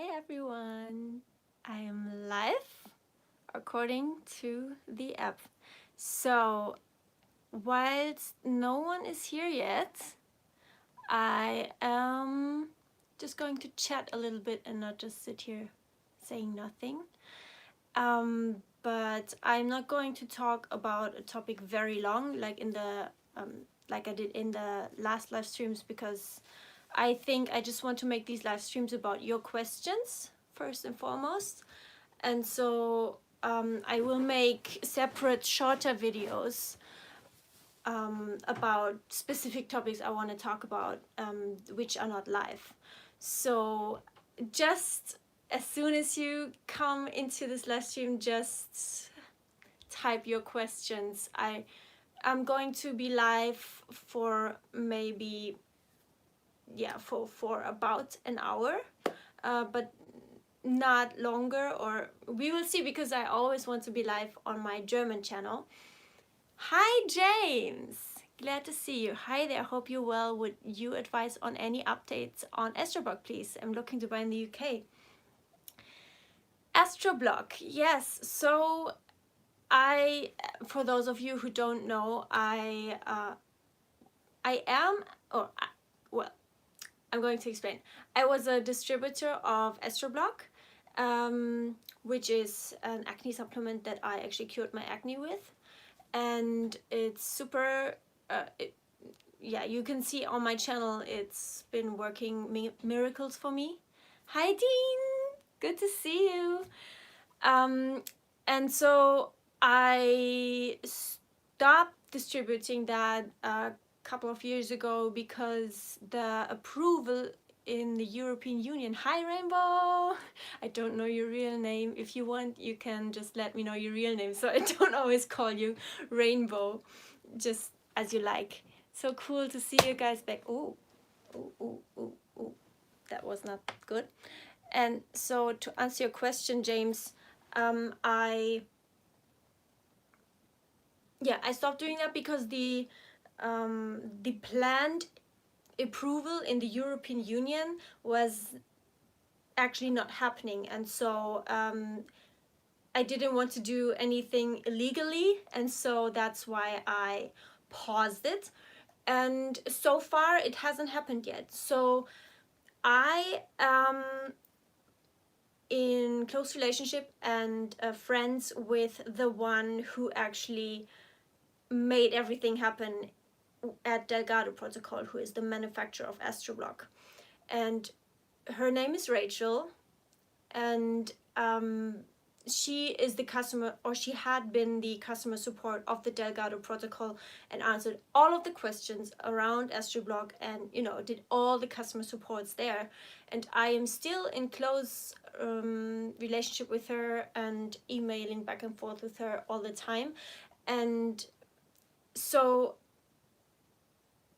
Hi everyone, I am live according to the app. So, whilst no one is here yet, I am just going to chat a little bit and not just sit here saying nothing. But I'm not going to talk about a topic very long, like I did in the last live streams, because I think I just want to make these live streams about your questions first and foremost. And so I will make separate shorter videos about specific topics I want to talk about, which are not live. So just as soon as you come into this live stream, just type your questions. I'm going to be live for maybe for about an hour, but not longer, or we will see, because I always want to be live on my German channel. Hi James, glad to see you. Hi there, hope you're well. Would you advise on any updates on EstroBlock, please? I'm looking to buy in the UK. EstroBlock, yes. So for those of you who don't know, I'm going to explain. I was a distributor of EstroBlock, which is an acne supplement that I actually cured my acne with. And it's super, you can see on my channel, it's been working miracles for me. Hi Dean, good to see you. And so I stopped distributing that couple of years ago because the approval in the European Union. Hi Rainbow, I don't know your real name. If you want, you can just let me know your real name, so I don't always call you Rainbow, just as you like. So cool to see you guys back. Ooh, that was not good. And so to answer your question, James, I stopped doing that because the planned approval in the European Union was actually not happening, and so I didn't want to do anything illegally, and so that's why I paused it. And so far it hasn't happened yet. So I am in close relationship and friends with the one who actually made everything happen at Delgado Protocol, who is the manufacturer of EstroBlock. And her name is Rachel, and she is the customer, or she had been the customer support of the Delgado Protocol, and answered all of the questions around EstroBlock, and did all the customer supports there. And I am still in close relationship with her and emailing back and forth with her all the time. And so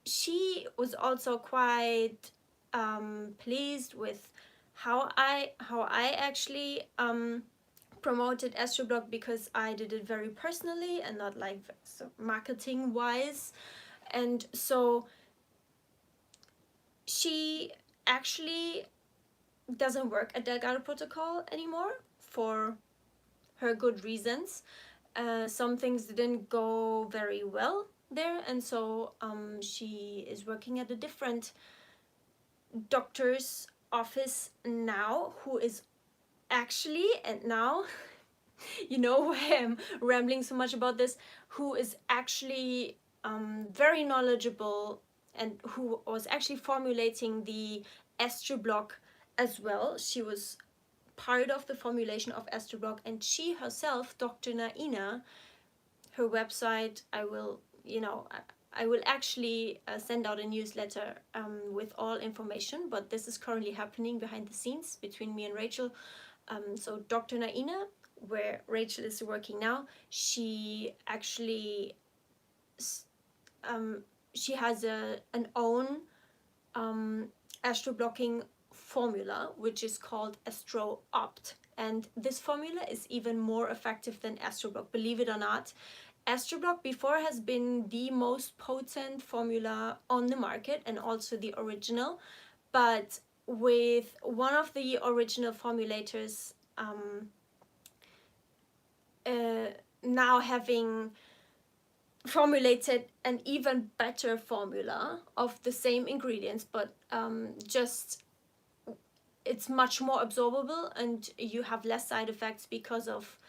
she was also quite pleased with how I actually promoted EstroBlock, because I did it very personally and not like so marketing wise. And so she actually doesn't work at Delgado Protocol anymore, for her good reasons. Some things didn't go very well there, and so she is working at a different doctor's office now, who is actually, and now you know why I'm rambling so much about this, who is actually very knowledgeable, and who was actually formulating the EstroBlock as well. She was part of the formulation of EstroBlock, and she herself, Dr. Naina, her website, I will actually send out a newsletter with all information, but this is currently happening behind the scenes between me and Rachel. So Dr. Naina, where Rachel is working now, she actually she has an own EstroBlocking formula, which is called EstroOpt. And this formula is even more effective than EstroBlock, believe it or not. EstroBlock before has been the most potent formula on the market, and also the original, but with one of the original formulators now having formulated an even better formula of the same ingredients, but just it's much more absorbable and you have less side effects because of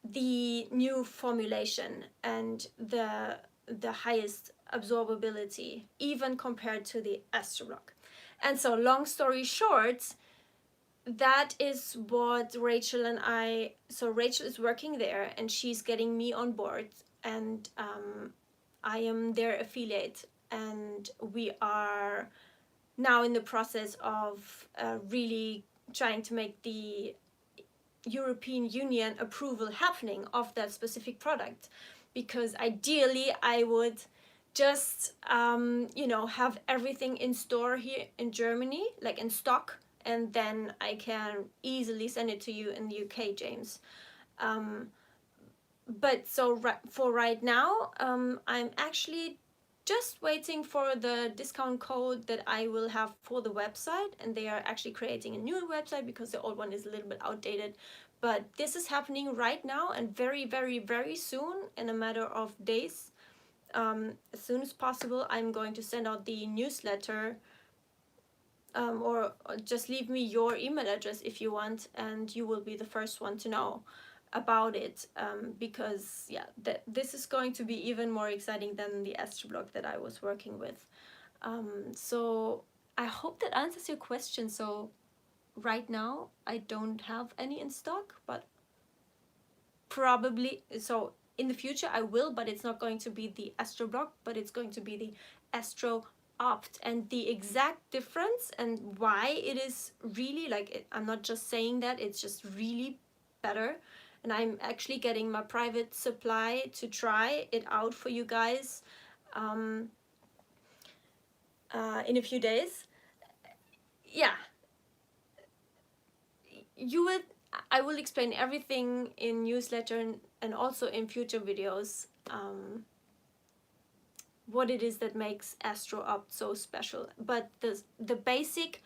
the new formulation and the highest absorbability, even compared to the EstroBlock. And so, long story short, that is what Rachel and I. So Rachel is working there, and she's getting me on board, and I am their affiliate, and we are now in the process of really trying to make the European Union approval happening of that specific product, because ideally I would just have everything in store here in Germany, like in stock, and then I can easily send it to you in the UK, James. But so for right now, I'm actually just waiting for the discount code that I will have for the website, and they are actually creating a new website because the old one is a little bit outdated. But this is happening right now, and very, very, very soon, in a matter of days, as soon as possible, I'm going to send out the newsletter, or just leave me your email address if you want, and you will be the first one to know about it, because yeah, this is going to be even more exciting than the EstroBlock that I was working with. So I hope that answers your question. So right now I don't have any in stock, but probably so in the future I will, but it's not going to be the EstroBlock, but it's going to be the EstroOpt. And the exact difference and why it is really like I'm not just saying that, it's just really better. And I'm actually getting my private supply to try it out for you guys in a few days. Yeah, I will explain everything in newsletter and also in future videos, what it is that makes EstroOpt so special. But the basic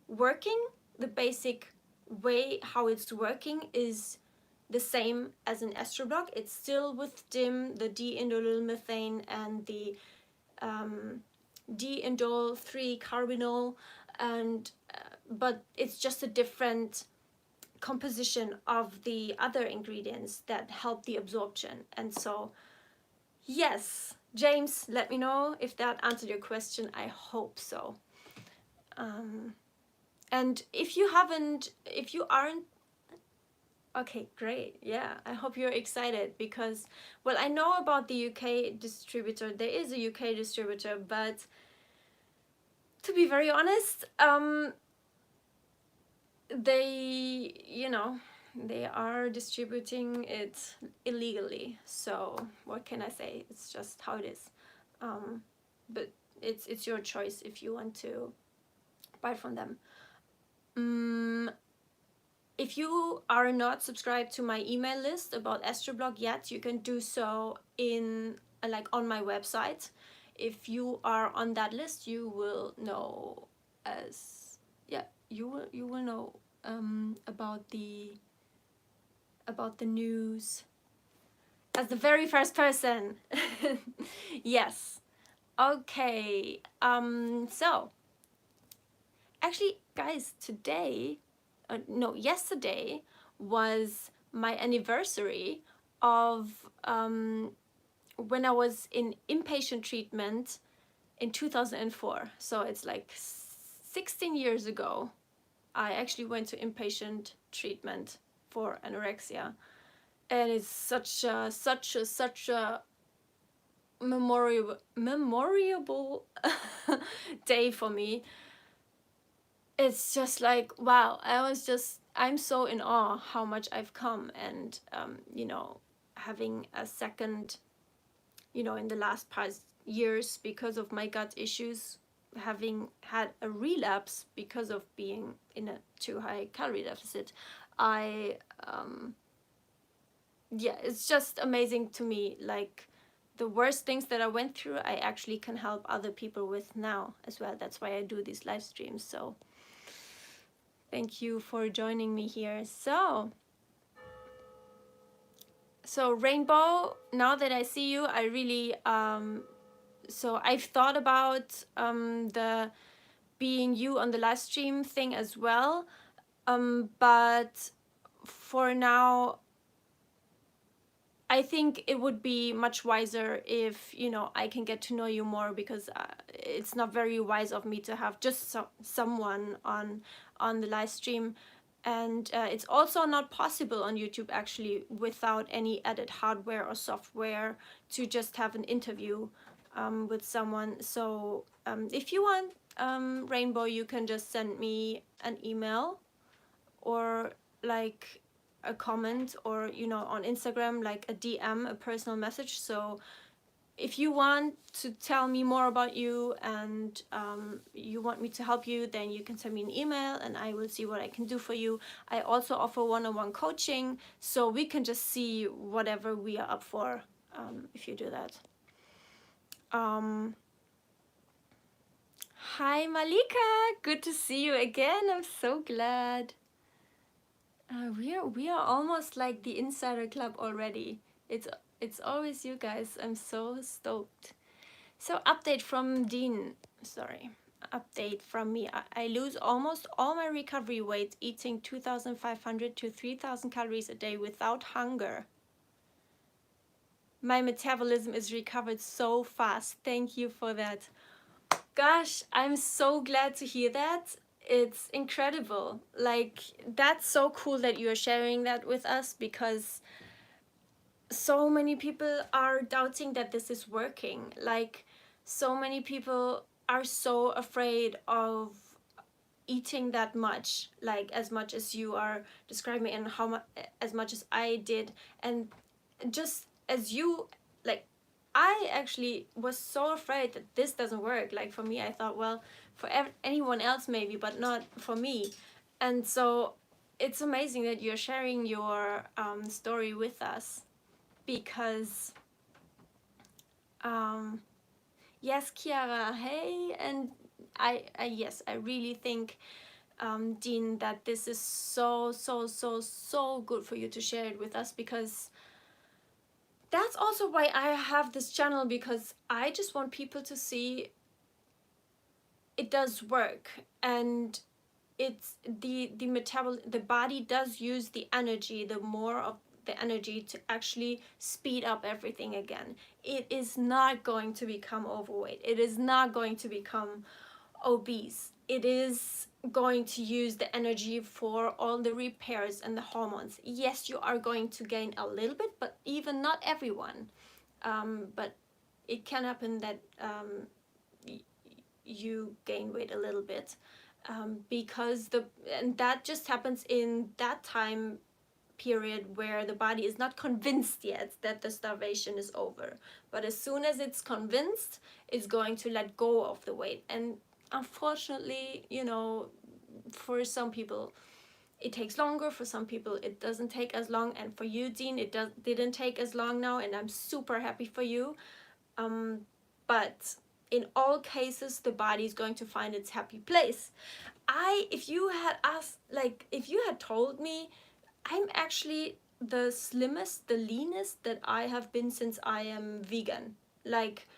working, the basic way how it's working is the same as an EstroBlock. It's still with DIM, the D-indole methane, and the D-indole 3-carbinol, and but it's just a different composition of the other ingredients that help the absorption. And so yes, James, let me know if that answered your question. I hope so. And if you aren't, okay, great. Yeah, I hope you're excited because, well, I know about the UK distributor. There is a UK distributor, but to be very honest, they are distributing it illegally. So what can I say? It's just how it is. But it's your choice if you want to buy from them. If you are not subscribed to my email list about EstroBlock yet, you can do so on my website. If you are on that list, you will know you will know about the news as the very first person. Yes. Okay. So actually, guys, yesterday was my anniversary of when I was in inpatient treatment in 2004. So it's like 16 years ago. I actually went to inpatient treatment for anorexia, and it's such a memorable day for me. It's just like, wow, I'm so in awe how much I've come, and having a second, in the last past years because of my gut issues, having had a relapse because of being in a too high calorie deficit, it's just amazing to me. Like, the worst things that I went through, I actually can help other people with now as well. That's why I do these live streams. So Thank you for joining me here. So Rainbow, now that I see you, I really so I've thought about the being you on the live stream thing as well, but for now I think it would be much wiser if, you know, I can get to know you more, because it's not very wise of me to have just someone on the live stream. And it's also not possible on YouTube actually without any added hardware or software to just have an interview with someone. So if you want, Rainbow, you can just send me an email or like a comment, or, you know, on Instagram, like a DM, a personal message. So if you want to tell me more about you and you want me to help you, then you can send me an email and I will see what I can do for you. I also offer one-on-one coaching, so we can just see whatever we are up for if you do that. Hi Malika, good to see you again. I'm so glad. We are almost like the Insider Club already. It's always you guys. I'm so stoked. So update from Dean. Sorry, update from me. I lose almost all my recovery weight eating 2,500 to 3,000 calories a day without hunger. My metabolism is recovered so fast. Thank you for that. Gosh, I'm so glad to hear that. It's incredible. Like, that's so cool that you're sharing that with us, because so many people are doubting that this is working. Like, so many people are so afraid of eating that much, like as much as you are describing, and how much, as much as I did. And just as you, like, I actually was so afraid that this doesn't work. Like, for me, I thought, well, for anyone else maybe, but not for me. And so it's amazing that you're sharing your story with us, because yes, Kiara, hey. And I yes, I really think, Dean, that this is so good for you to share it with us, because that's also why I have this channel, because I just want people to see it does work. And it's the body does use the energy, the more of the energy, to actually speed up everything again. It is not going to become overweight. It is not going to become obese. It is going to use the energy for all the repairs and the hormones. Yes, you are going to gain a little bit, but even not everyone. But it can happen that you gain weight a little bit, because and that just happens in that time period where the body is not convinced yet that the starvation is over. But as soon as it's convinced, it's going to let go of the weight. And unfortunately, you know, for some people it takes longer, for some people it doesn't take as long. And for you, Dean, it didn't take as long now, and I'm super happy for you. But in all cases, the body is going to find its happy place. If you had asked, like, if you had told me, I'm actually the slimmest, the leanest that I have been since I am vegan. Like,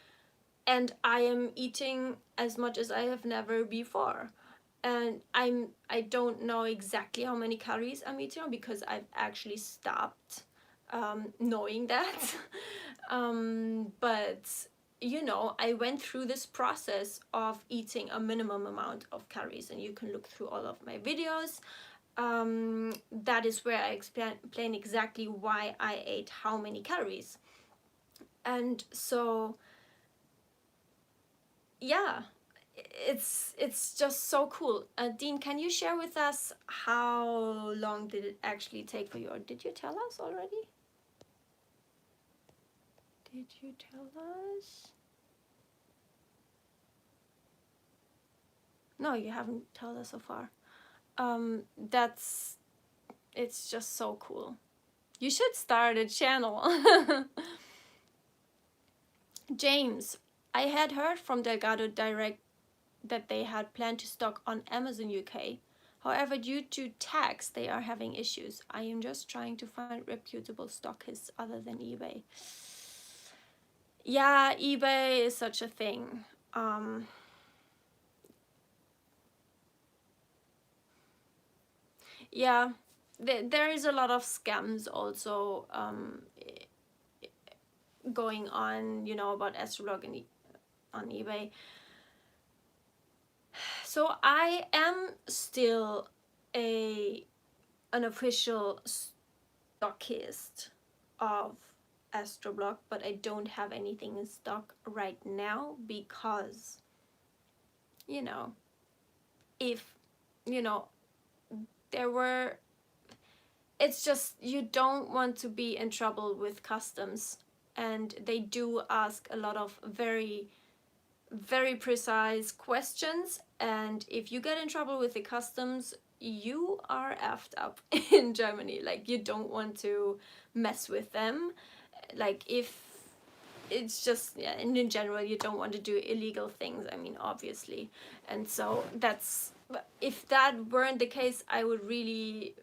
and I am eating as much as I have never before. And I don't know exactly how many calories I'm eating, because I've actually stopped knowing that. But you know, I went through this process of eating a minimum amount of calories, and you can look through all of my videos. That is where I explain exactly why I ate how many calories. And so yeah, it's just so cool. Dean, can you share with us how long did it actually take for you, or did you tell us already? Did you tell us? No, you haven't told us so far. It's just so cool. You should start a channel. James, I had heard from Delgado Direct that they had planned to stock on Amazon UK. However, due to tax, they are having issues. I am just trying to find reputable stockists other than eBay. Yeah, eBay is such a thing. Yeah, there is a lot of scams also going on, you know, about EstroBlock on eBay. So I am still an official stockist of EstroBlock, but I don't have anything in stock right now because, you know, if, you know, there were, it's just you don't want to be in trouble with customs, and they do ask a lot of very precise questions, and if you get in trouble with the customs, you are effed up in Germany. Like, you don't want to mess with them. Like, if it's just, yeah, and in general you don't want to do illegal things, I mean, obviously. And so that's, if that weren't the case, I would really,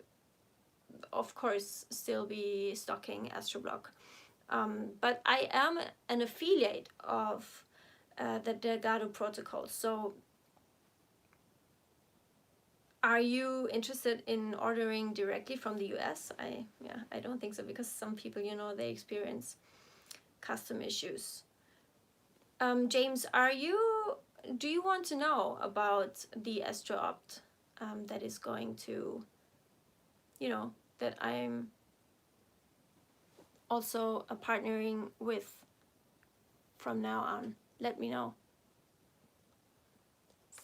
of course, still be stocking EstroBlock. But I am an affiliate of the Delgado protocol. So are you interested in ordering directly from the US? I don't think so, because some people, you know, they experience custom issues. James, do you want to know about the EstroOpt that is going to, you know, that I'm also partnering with from now on? Let me know.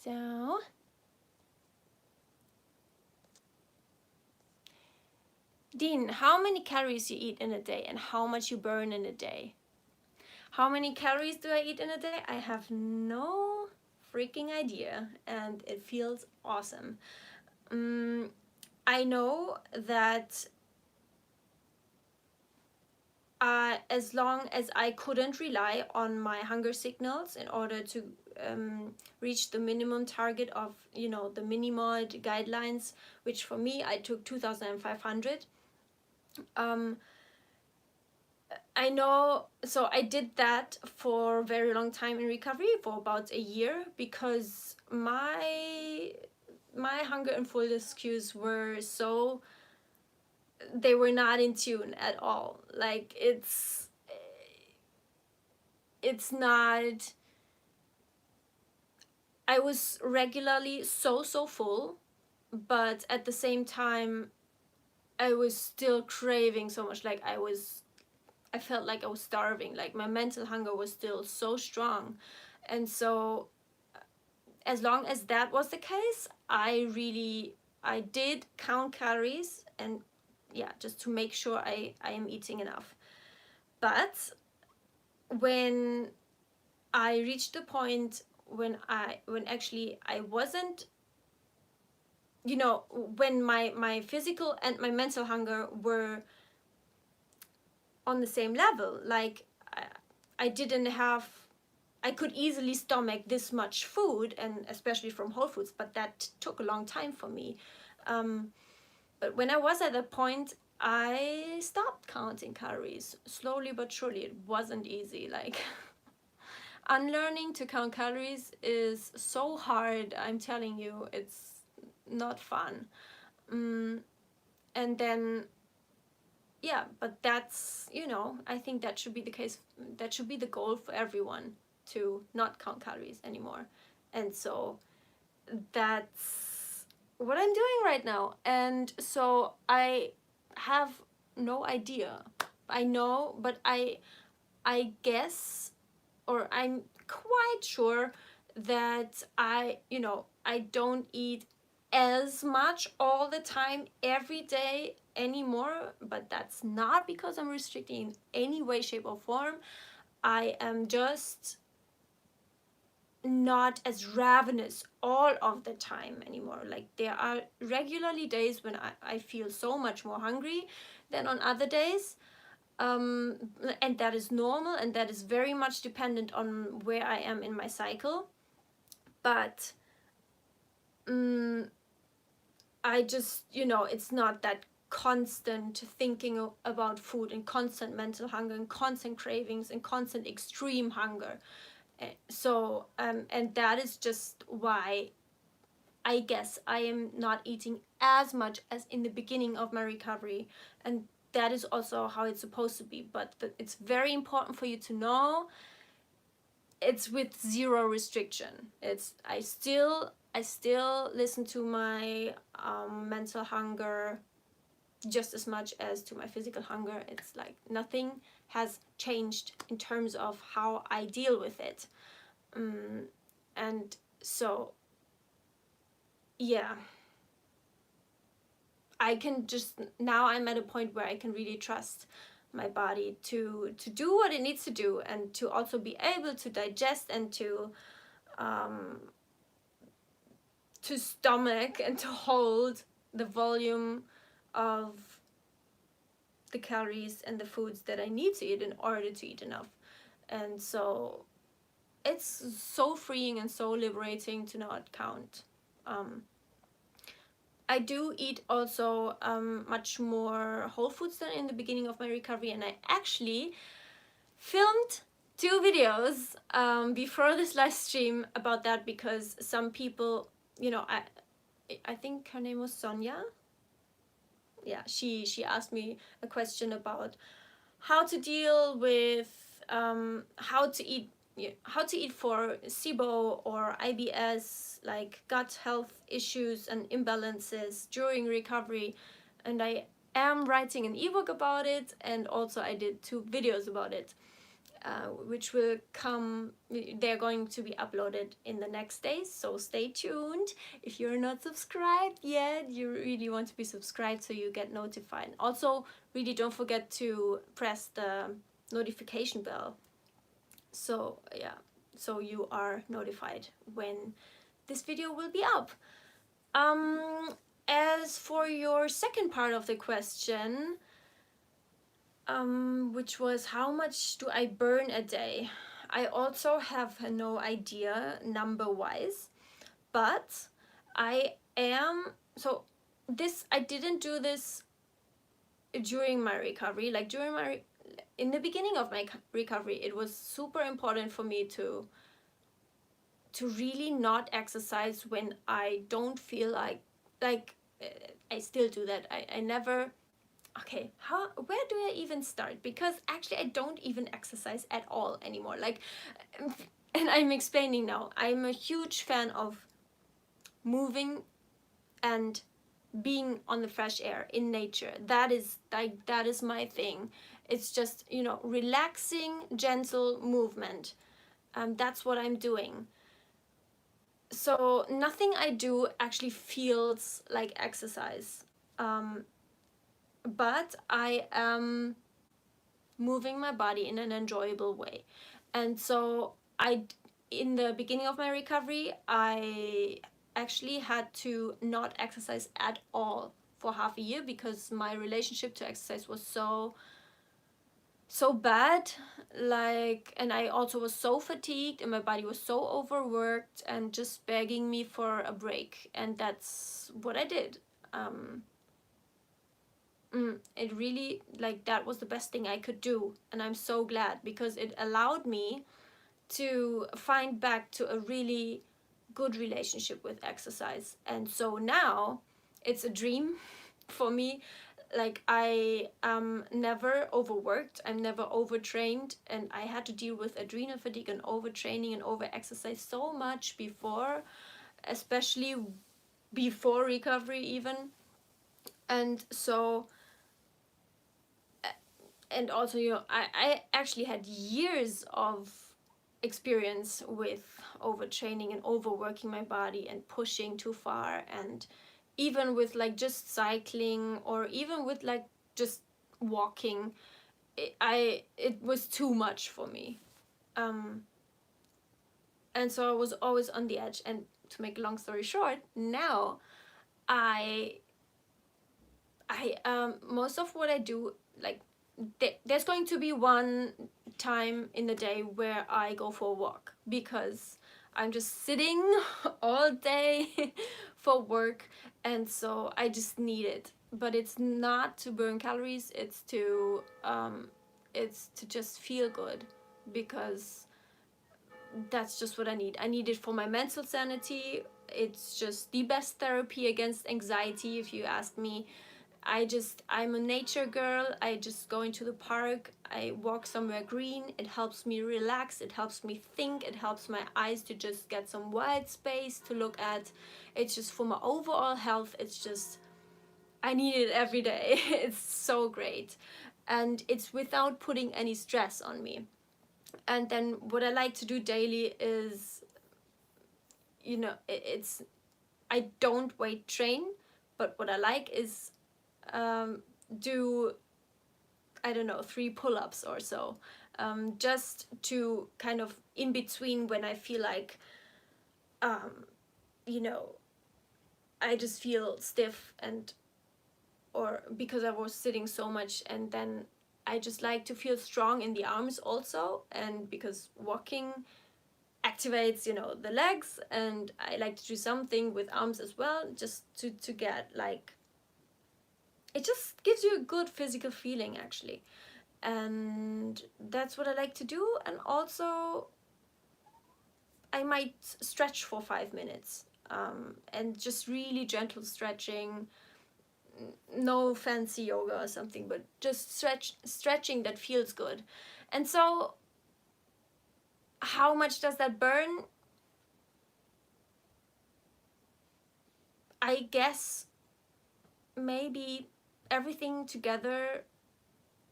So, Dean, how many calories you eat in a day and how much you burn in a day? How many calories do I eat in a day? I have no freaking idea, and it feels awesome. I know that as long as I couldn't rely on my hunger signals in order to reach the minimum target of, you know, the minimal guidelines, which for me, I took 2,500. I know, so I did that for a very long time in recovery, for about a year, because my hunger and fullness cues were so, they were not in tune at all. Like, it's not, I was regularly so full, but at the same time I was still craving so much. Like, I felt like I was starving. Like, my mental hunger was still so strong. And so as long as that was the case, I did count calories, and yeah, just to make sure I am eating enough. But when I reached the point when actually I wasn't, you know, when my physical and my mental hunger were on the same level, like I didn't have, I could easily stomach this much food, and especially from Whole Foods, but that took a long time for me. But when I was at that point, I stopped counting calories slowly but surely. It wasn't easy. Like, unlearning to count calories is so hard. I'm telling you, it's not fun. And then, yeah, but that's, you know, I think that should be the case. That should be the goal for everyone, to not count calories anymore. And so that's what I'm doing right now. And so I have no idea. I know, but I guess, or I'm quite sure that I don't eat as much all the time every day anymore, but that's not because I'm restricting in any way, shape, or form. I am just not as ravenous all of the time anymore. Like, there are regularly days when I feel so much more hungry than on other days. And that is normal, and that is very much dependent on where I am in my cycle. But I just, it's not that constant thinking about food and constant mental hunger and constant cravings and constant extreme hunger. So and that is just why I guess I am not eating as much as in the beginning of my recovery, and that is also how it's supposed to be. But it's very important for you to know it's with zero restriction. I still listen to my mental hunger just as much as to my physical hunger. It's like nothing has changed in terms of how I deal with it. And so, yeah, I can just, now I'm at a point where I can really trust my body to do what it needs to do, and to also be able to digest and to stomach and to hold the volume of the calories and the foods that I need to eat in order to eat enough. And so it's so freeing and so liberating to not count. I do eat also much more whole foods than in the beginning of my recovery, and I actually filmed 2 videos before this live stream about that, because some people, I think her name was Sonia. Yeah, she asked me a question about how to deal with how to eat for SIBO or IBS, like gut health issues and imbalances during recovery. And I am writing an ebook about it, and also I did 2 videos about it, which will come, they're going to be uploaded in the next days, so stay tuned. If you're not subscribed yet, you really want to be subscribed so you get notified. Also, really don't forget to press the notification bell, so yeah, so you are notified when this video will be up. As for your second part of the question, which was how much do I burn a day, I also have no idea number wise, but I didn't do this during my recovery. Like in the beginning of my recovery, it was super important for me to really not exercise when I don't feel like I still do that. I never, okay, where do I even start? Because actually I don't even exercise at all anymore. Like, and I'm explaining now. I'm a huge fan of moving and being on the fresh air in nature. That is my thing. It's just, relaxing, gentle movement. That's what I'm doing. So nothing I do actually feels like exercise. But I am moving my body in an enjoyable way. And so in the beginning of my recovery, I actually had to not exercise at all for half a year, because my relationship to exercise was so bad. Like, and I also was so fatigued, and my body was so overworked and just begging me for a break, and that's what I did. It really, like, that was the best thing I could do, and I'm so glad, because it allowed me to find back to a really good relationship with exercise. And so now it's a dream for me. Like, I am never overworked, I'm never overtrained, and I had to deal with adrenal fatigue and overtraining and over exercise so much before, especially before recovery even. And so, and also, I actually had years of experience with overtraining and overworking my body and pushing too far, and even with like just cycling, or even with like just walking, it was too much for me. And so I was always on the edge. And to make a long story short, now I most of what I do, like, there's going to be one time in the day where I go for a walk, because I'm just sitting all day for work, and so I just need it. But it's not to burn calories, it's to just feel good, because that's just what I need. I need it for my mental sanity. It's just the best therapy against anxiety, if you ask me. I'm a nature girl. I just go into the park, I walk somewhere green. It helps me relax, it helps me think, it helps my eyes to just get some white space to look at. It's just for my overall health. It's just, I need it every day. It's so great. And it's without putting any stress on me. And then what I like to do daily is, it's, I don't weight train, but what I like is do, I don't know, 3 pull-ups or so, just to kind of in between when I feel like, you know, I just feel stiff, and or because I was sitting so much, and then I just like to feel strong in the arms also, and because walking activates, the legs, and I like to do something with arms as well, just to get like, it just gives you a good physical feeling actually. And that's what I like to do. And also I might stretch for 5 minutes, and just really gentle stretching, no fancy yoga or something, but just stretching that feels good. And so how much does that burn? I guess maybe everything together,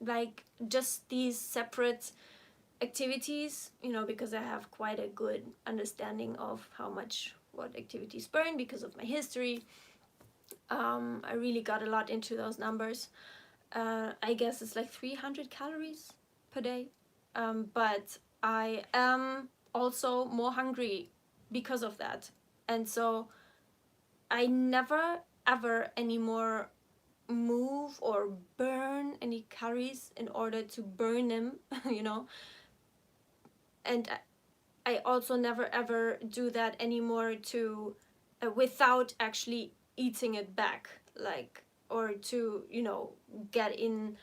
like just these separate activities, because I have quite a good understanding of how much what activities burn because of my history. I really got a lot into those numbers. I guess it's like 300 calories per day. But I am also more hungry because of that. And so I never ever anymore move or burn any calories in order to burn them, And I also never ever do that anymore to without actually eating it back, like, or to get in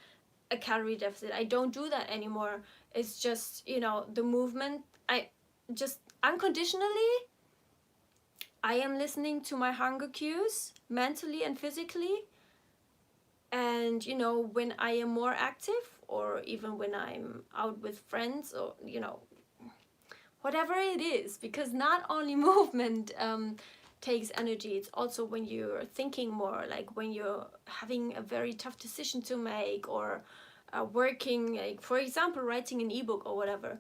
a calorie deficit. I don't do that anymore. It's just the movement. I just unconditionally, I am listening to my hunger cues mentally and physically. And when I am more active, or even when I'm out with friends, or whatever it is, because not only movement takes energy, it's also when you're thinking more, like when you're having a very tough decision to make, or working, like for example writing an ebook or whatever.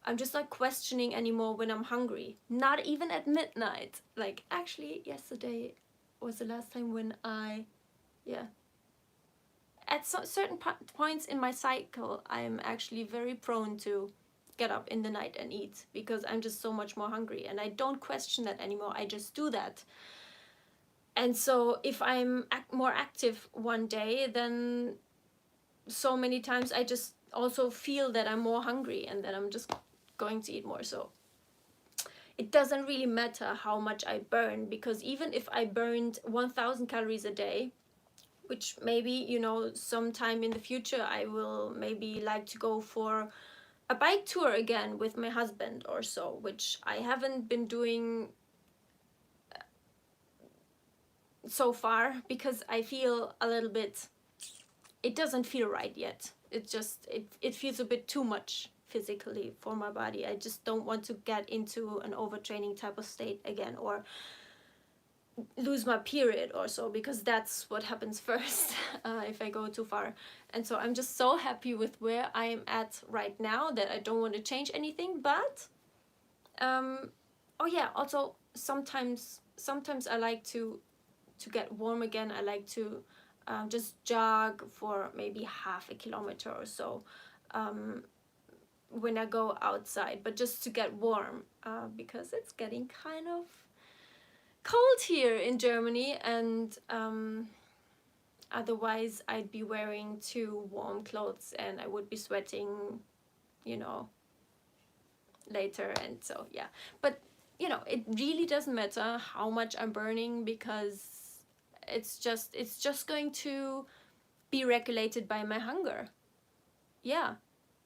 I'm just not questioning anymore when I'm hungry, not even at midnight. Like actually yesterday was the last time when at certain points in my cycle, I'm actually very prone to get up in the night and eat, because I'm just so much more hungry, and I don't question that anymore. I just do that. And so if I'm more active one day, then so many times I just also feel that I'm more hungry and that I'm just going to eat more. So it doesn't really matter how much I burn, because even if I burned 1000 calories a day, which maybe sometime in the future I will maybe like to go for a bike tour again with my husband or so, which I haven't been doing so far, because I feel a little bit, it doesn't feel right yet. It feels a bit too much physically for my body. I just don't want to get into an overtraining type of state again, or lose my period or so, because that's what happens first if I go too far. And so I'm just so happy with where I am at right now that I don't want to change anything. But oh yeah, also sometimes I like to get warm again. I like to just jog for maybe half a kilometer or so when I go outside, but just to get warm, because it's getting kind of cold here in Germany, and otherwise I'd be wearing too warm clothes and I would be sweating later. And so yeah, but you know, it really doesn't matter how much I'm burning, because it's just going to be regulated by my hunger. Yeah.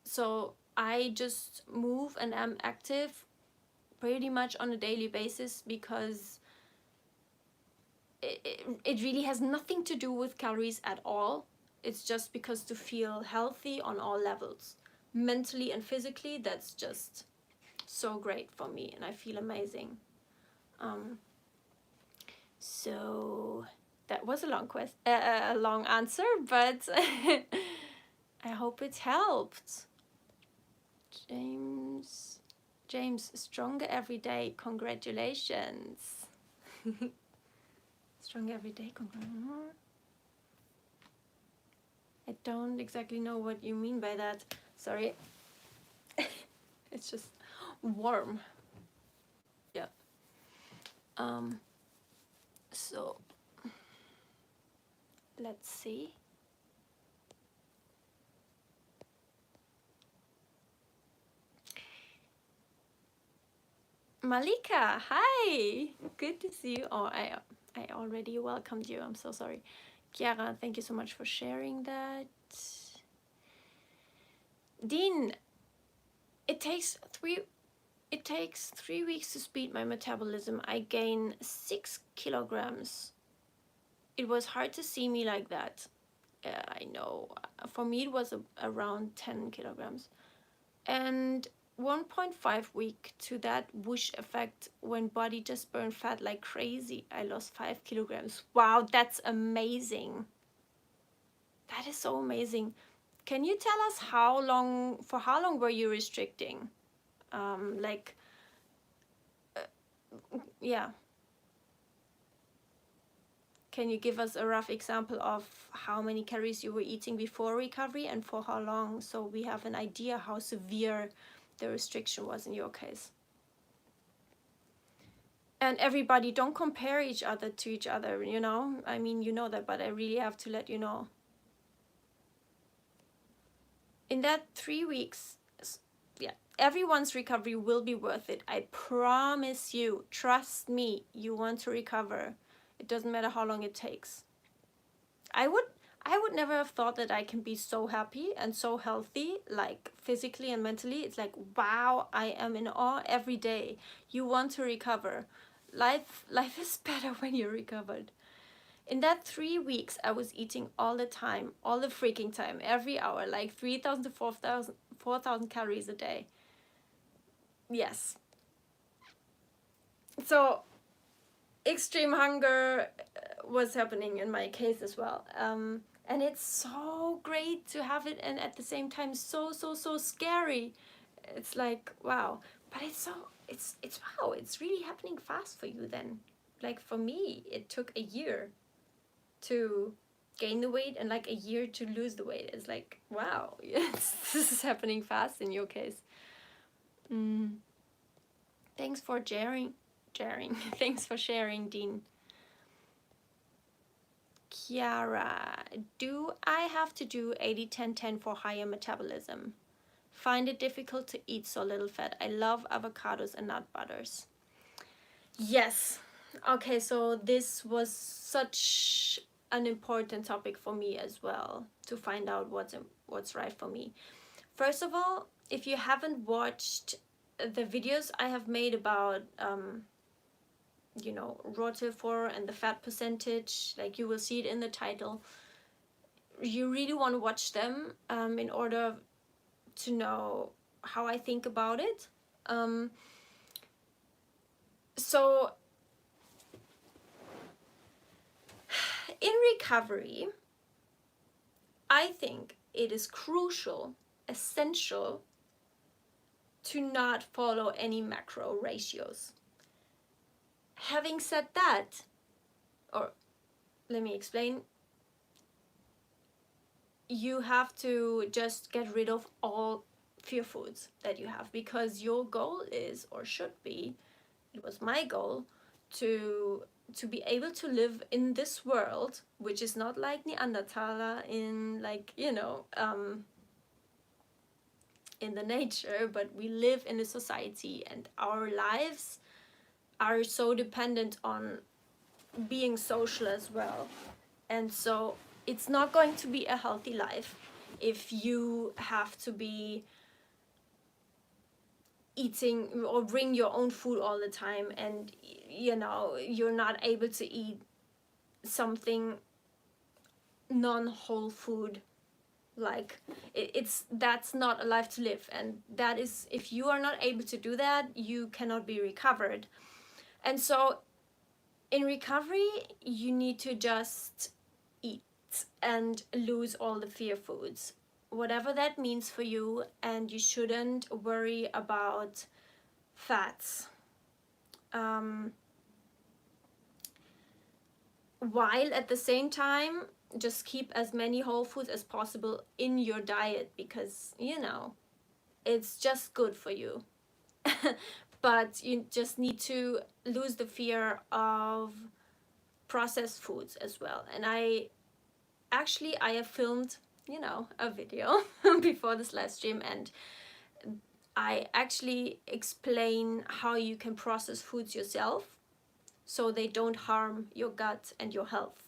So I just move and am active pretty much on a daily basis, because it really has nothing to do with calories at all. It's just because to feel healthy on all levels, mentally and physically, that's just so great for me, and I feel amazing. So that was a a long answer, but I hope it helped. James, stronger every day. Congratulations. Stronger every day. Congratulations. I don't exactly know what you mean by that. Sorry. It's just warm. Yeah. So let's see. Malika, hi. Good to see you. Oh, I already welcomed you. I'm so sorry. Chiara, thank you so much for sharing that. Dean, it takes 3 weeks to speed my metabolism. I gain 6 kilograms. It was hard to see me like that. I know. For me, it was around 10 kilograms. And 1.5 week to that whoosh effect, when body just burned fat like crazy, I lost 5 kilograms. Wow, that's amazing. That is so amazing. Can you tell us for how long were you restricting? Yeah. Can you give us a rough example of how many calories you were eating before recovery and for how long, so we have an idea how severe the restriction was in your case? And everybody, don't compare each other to each other, you know? I mean, you know that, but I really have to let you know. In that 3 weeks, yeah, everyone's recovery will be worth it. I promise you. Trust me, you want to recover. It doesn't matter how long it takes. I would never have thought that I can be so happy and so healthy, like physically and mentally. It's like, wow, I am in awe every day. You want to recover. Life is better when you're recovered. In that 3 weeks, I was eating all the time, all the freaking time, every hour, like 3,000 to 4,000 calories a day. Yes. So extreme hunger was happening in my case as well. And it's so great to have it, and at the same time so scary. It's like, wow. But it's wow, it's really happening fast for you then. Like for me, it took a year to gain the weight and like a year to lose the weight. It's like, wow, yes, this is happening fast in your case. Thanks for sharing. Thanks for sharing, Dean. Kiara, do I have to do 80-10-10 for higher metabolism? Find it difficult to eat so little fat. I love avocados and nut butters. Yes. Okay, so this was such an important topic for me as well, to find out what's right for me. First of all, if you haven't watched the videos I have made about you know, rotifor and the fat percentage, like you will see it in the title, you really want to watch them in order to know how I think about it. So in recovery, I think it is crucial, essential, to not follow any macro ratios. Having said that, or let me explain, you have to just get rid of all fear foods that you have, because your goal is, or should be, it was my goal, to be able to live in this world, which is not like Neanderthaler in, like, you know, in the nature, but we live in a society, and our lives are so dependent on being social as well. And so it's not going to be a healthy life if you have to be eating or bring your own food all the time, and you know, you're not able to eat something non-whole food. Like it's that's not a life to live, and that is, if you are not able to do that, you cannot be recovered. And so in recovery, you need to just eat and lose all the fear foods, whatever that means for you, and you shouldn't worry about fats. While at the same time, just keep as many whole foods as possible in your diet, because you know, it's just good for you. But you just need to lose the fear of processed foods as well. And I have filmed, you know, a video before this live stream, and I actually explain how you can process foods yourself so they don't harm your gut and your health.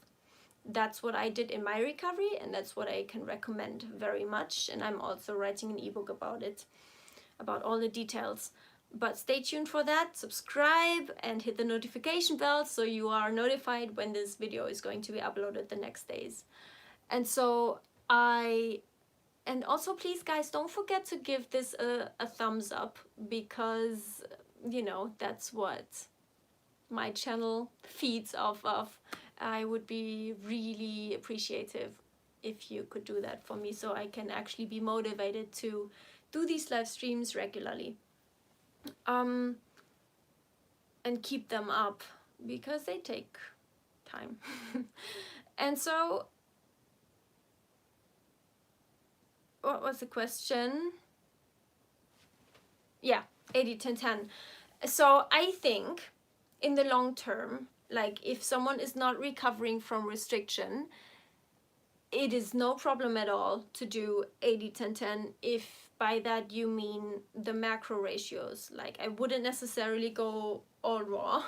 That's what I did in my recovery, and that's what I can recommend very much. And I'm also writing an ebook about it, about all the details. But stay tuned for that, subscribe and hit the notification bell so you are notified when this video is going to be uploaded the next days. And so and also please guys, don't forget to give this a thumbs up, because you know, that's what my channel feeds off of. I would be really appreciative if you could do that for me, so I can actually be motivated to do these live streams regularly. And keep them up, because they take time. And so, what was the question? Yeah, 80-10-10. So I think in the long term, like if someone is not recovering from restriction, it is no problem at all to do 80-10-10, if by that you mean the macro ratios. Like I wouldn't necessarily go all raw.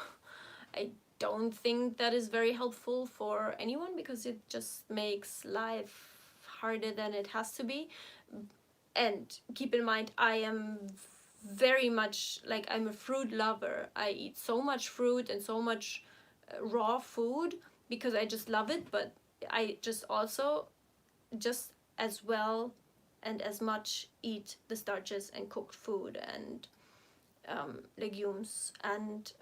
I don't think that is very helpful for anyone, because it just makes life harder than it has to be. And keep in mind, I am very much like, I'm a fruit lover. I eat so much fruit and so much raw food because I just love it, but I just also just as well and as much eat the starches and cooked food and legumes, and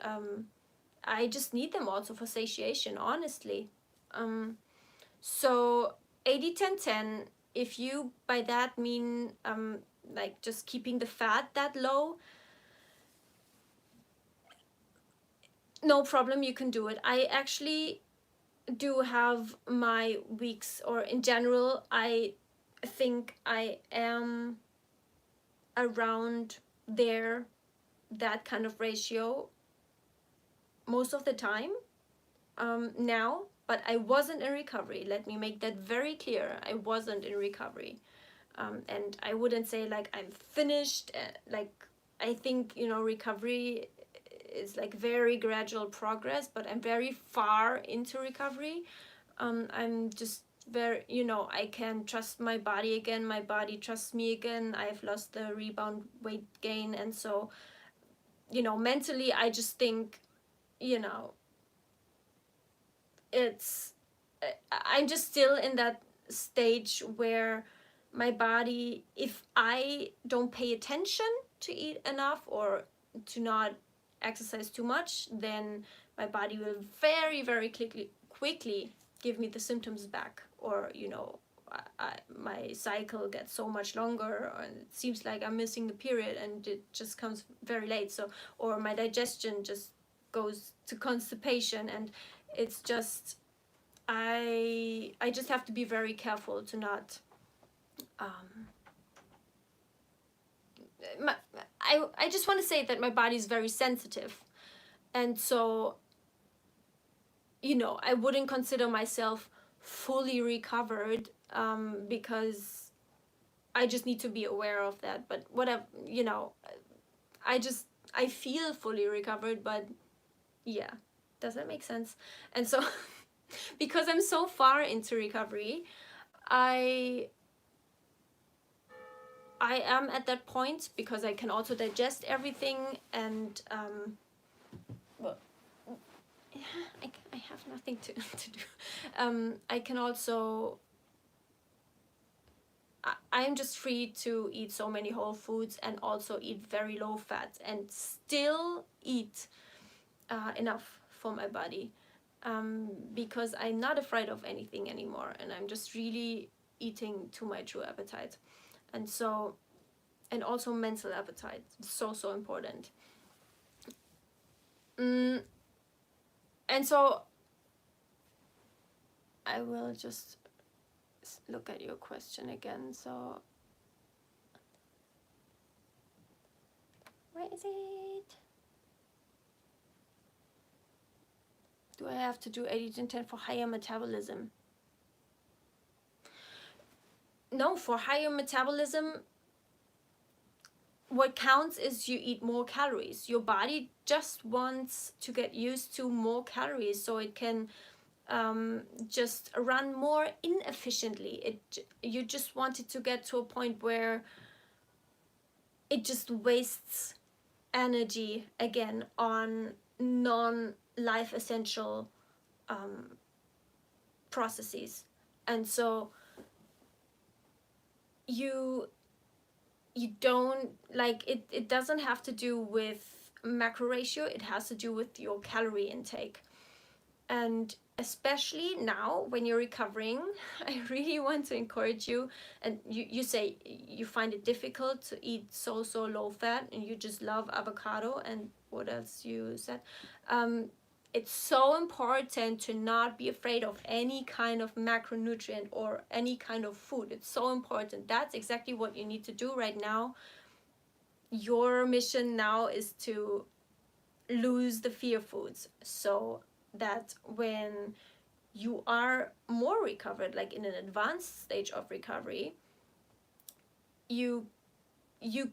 I just need them also for satiation, honestly. So 80-10-10, if you by that mean like just keeping the fat that low, no problem, you can do it. I actually do have my weeks, or in general, I think I am around there, that kind of ratio most of the time now. But I wasn't in recovery. Let me make that very clear. I wasn't in recovery. And I wouldn't say like I'm finished. Like I think, you know, recovery is like very gradual progress, but I'm very far into recovery. I'm just very, you know, I can trust my body again. My body trusts me again. I've lost the rebound weight gain. And so, you know, mentally, I just think, you know, I'm just still in that stage where my body, if I don't pay attention to eat enough or to not exercise too much, then my body will very, very quickly give me the symptoms back. Or, you know, my cycle gets so much longer, and it seems like I'm missing the period, and it just comes very late. So, or my digestion just goes to constipation, and it's just, I just have to be very careful to not I just want to say that my body is very sensitive, and so, you know, I wouldn't consider myself fully recovered, because I just need to be aware of that. But whatever, you know, I feel fully recovered, but Yeah, does that make sense? And so because I'm so far into recovery, I am at that point because I can also digest everything, and well, yeah, I have nothing to do. I can also, I'm just free to eat so many whole foods and also eat very low fat and still eat enough for my body, because I'm not afraid of anything anymore, and I'm just really eating to my true appetite. And so, and also mental appetite, so important. And so I will just look at your question again. So where is it? Do I have to do 80-10 for higher metabolism? No, for higher metabolism, what counts is you eat more calories. Your body just wants to get used to more calories so it can just run more inefficiently. You just want it to get to a point where it just wastes energy again on non-life essential processes. And so you don't like it. It doesn't have to do with macro ratio, it has to do with your calorie intake. And especially now when you're recovering, I really want to encourage you. And you say you find it difficult to eat so low fat, and you just love avocado, and what else you said. It's so important to not be afraid of any kind of macronutrient or any kind of food. It's so important. That's exactly what you need to do right now. Your mission now is to lose the fear foods, so that when you are more recovered, like in an advanced stage of recovery, you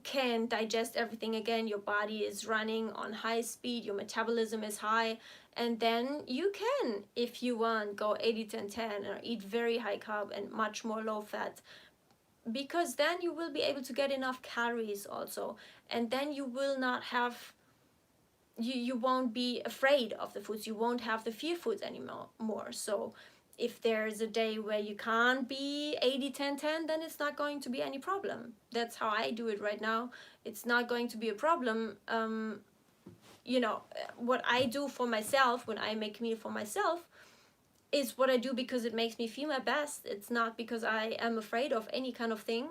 can digest everything again. Your body is running on high speed, your metabolism is high, and then you can, if you want, go 80-10-10 or eat very high carb and much more low fat, because then you will be able to get enough calories also, and then you will not have, you won't be afraid of the foods, you won't have the fear foods anymore. So if there's a day where you can't be 80-10-10, then it's not going to be any problem. That's how I do it right now. It's not going to be a problem. What I do for myself when I make meal for myself is what I do because it makes me feel my best. It's not because I am afraid of any kind of thing.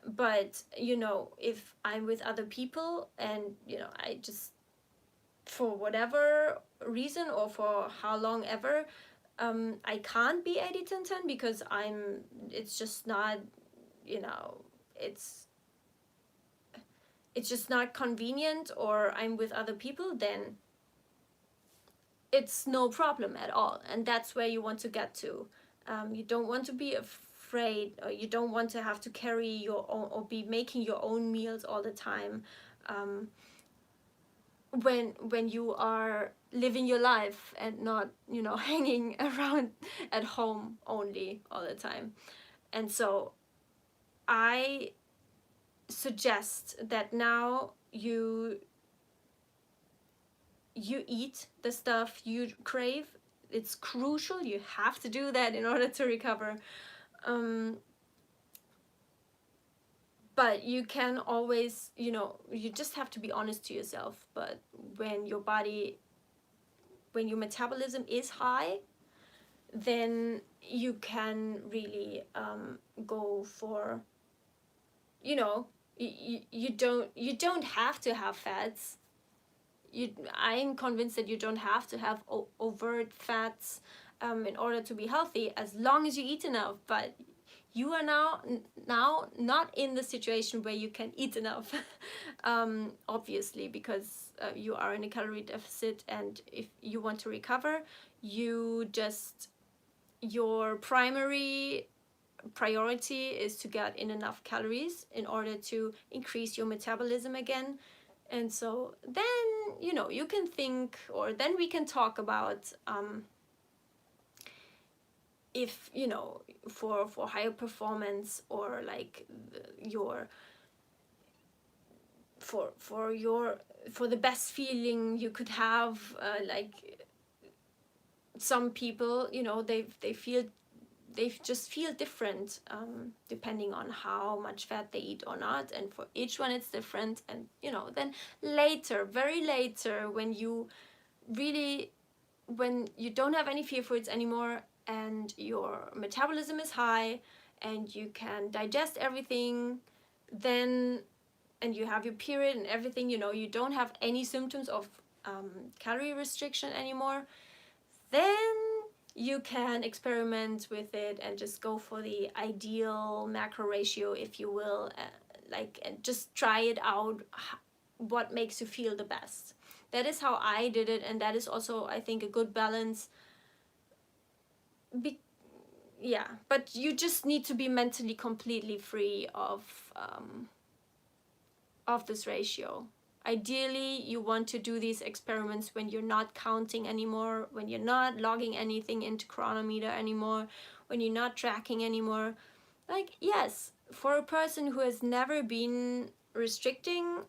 But if I'm with other people and I just, for whatever reason or for how long ever, I can't be 80-10-10 because it's just not, it's just not convenient, or I'm with other people, then it's no problem at all. And that's where you want to get to. You don't want to be afraid, or you don't want to have to carry your own or be making your own meals all the time. When you are living your life and not hanging around at home only all the time. And so I suggest that now you eat the stuff you crave. It's crucial, you have to do that in order to recover. But you can always, you just have to be honest to yourself. But when your metabolism is high, then you can really go for, you don't have to have fats. I'm convinced that you don't have to have overt fats in order to be healthy, as long as you eat enough. But you are now not in the situation where you can eat enough, obviously, because you are in a calorie deficit. And if you want to recover, your primary priority is to get in enough calories in order to increase your metabolism again. And so then you can think, or then we can talk about if for higher performance, or like your for the best feeling you could have, like some people, they just feel different, depending on how much fat they eat or not, and for each one it's different. And then later, very later, when you don't have any fear foods anymore, and your metabolism is high, and you can digest everything, then, and you have your period and everything, you don't have any symptoms of calorie restriction anymore, then you can experiment with it and just go for the ideal macro ratio, if you will, and just try it out, what makes you feel the best. That is how I did it, and that is also, I think, a good balance. Yeah, but you just need to be mentally completely free of this ratio. Ideally, you want to do these experiments when you're not counting anymore, when you're not logging anything into chronometer anymore, when you're not tracking anymore. Like, yes, for a person who has never been restricting,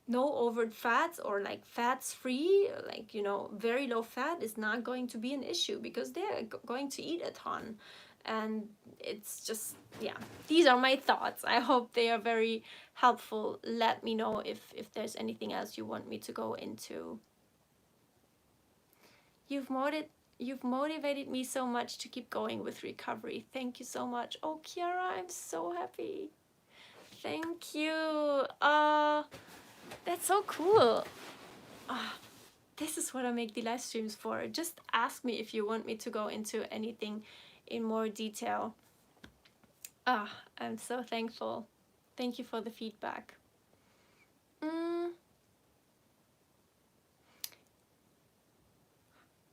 no overt fats, or like fats free, like, very low fat is not going to be an issue, because they're going to eat a ton. And it's just, yeah, these are my thoughts. I hope they are very helpful. Let me know if there's anything else you want me to go into. You've motivated me so much to keep going with recovery. Thank you so much. Oh, Kiara, I'm so happy. Thank you. That's so cool. This is what I make the live streams for. Just ask me if you want me to go into anything in more detail. I'm so thankful. Thank you for the feedback.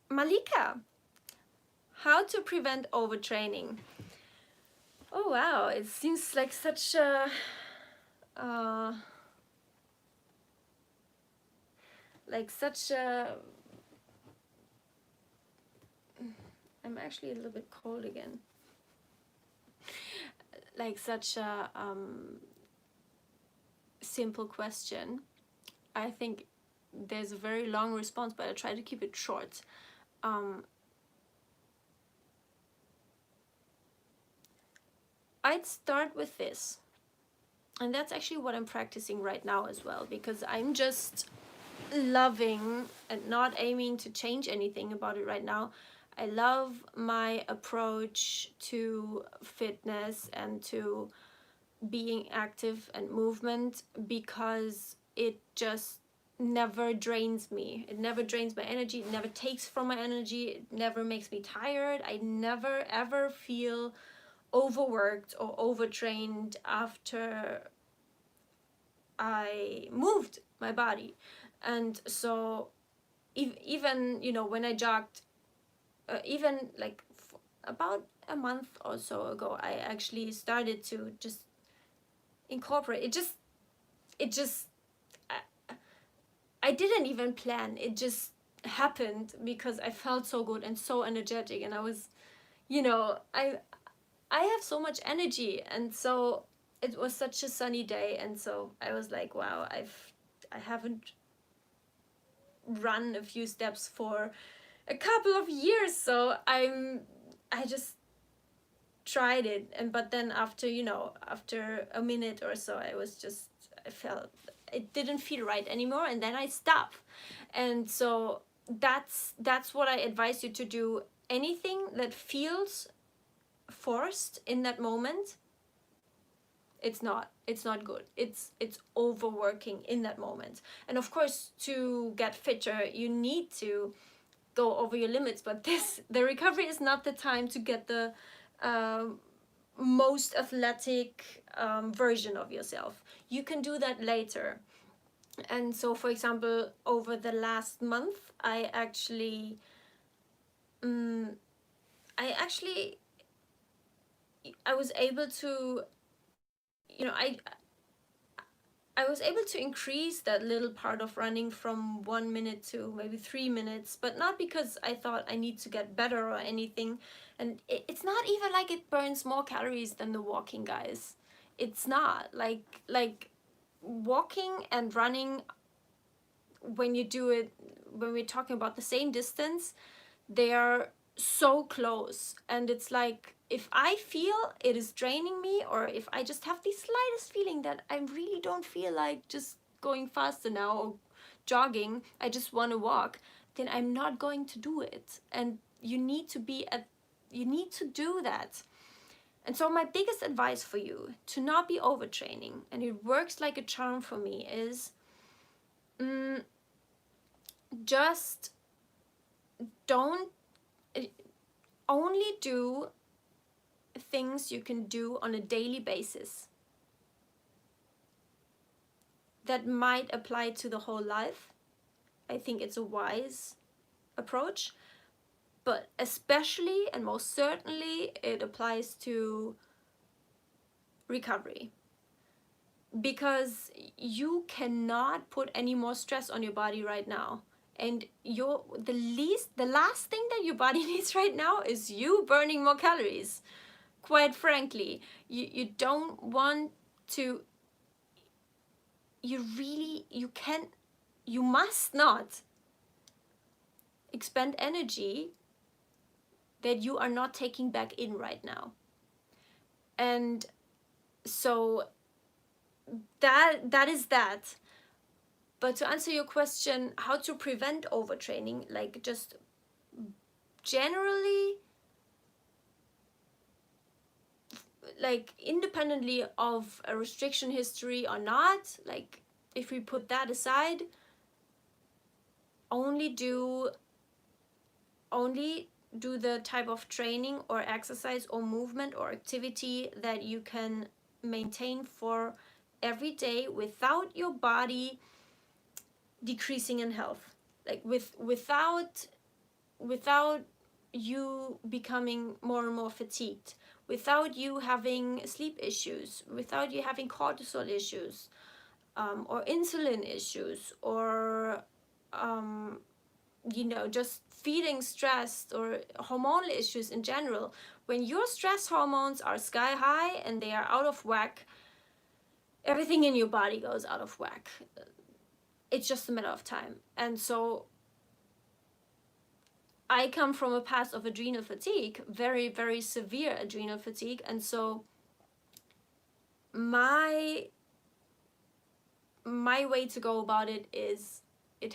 Malika, how to prevent overtraining? Oh wow, it seems like such a I'm actually a little bit cold again. Like such a simple question. I think there's a very long response, but I try to keep it short. I'd start with this, and that's actually what I'm practicing right now as well, because I'm just loving and not aiming to change anything about it right now. I love my approach to fitness and to being active and movement, because it just never drains me. It never drains my energy. It never takes from my energy. It never makes me tired. I never ever feel overworked or overtrained after I moved my body. And so even when I jogged, even like about a month or so ago, I actually started to just incorporate it. I didn't even plan. It just happened because I felt so good and so energetic, and I was, I have so much energy, and so it was such a sunny day, and so I was like, wow, I haven't run a few steps for a couple of years, so I just tried it. And but then after a minute or so, I felt it didn't feel right anymore, and then I stopped. And so that's what I advise you to do. Anything that feels forced in that moment, it's not good. It's overworking in that moment. And of course, to get fitter, you need to go over your limits, but the recovery is not the time to get the most athletic version of yourself. You can do that later. And so, for example, over the last month, I was able to, I was able to increase that little part of running from 1 minute to maybe 3 minutes, but not because I thought I need to get better or anything. And it's not even like it burns more calories than the walking, guys. It's not like walking and running, when you do it, when we're talking about the same distance, they are so close. And it's like, if I feel it is draining me, or if I just have the slightest feeling that I really don't feel like just going faster now or jogging, I just want to walk, then I'm not going to do it. And you need to do that. And so my biggest advice for you to not be overtraining, and it works like a charm for me, is just don't only do things you can do on a daily basis that might apply to the whole life. I think it's a wise approach, but especially and most certainly it applies to recovery, because you cannot put any more stress on your body right now. And the last thing that your body needs right now is you burning more calories. Quite frankly, you don't want to, you must not expend energy that you are not taking back in right now. And so that is that. But to answer your question, how to prevent overtraining, like just generally, like independently of a restriction history or not, like if we put that aside, only do the type of training or exercise or movement or activity that you can maintain for every day without your body decreasing in health, like without you becoming more and more fatigued, without you having sleep issues, without you having cortisol issues, or insulin issues, or just feeling stressed, or hormonal issues in general. When your stress hormones are sky high and they are out of whack, everything in your body goes out of whack. It's just a matter of time. And so I come from a past of adrenal fatigue, very, very severe adrenal fatigue. And so my way to go about it is, it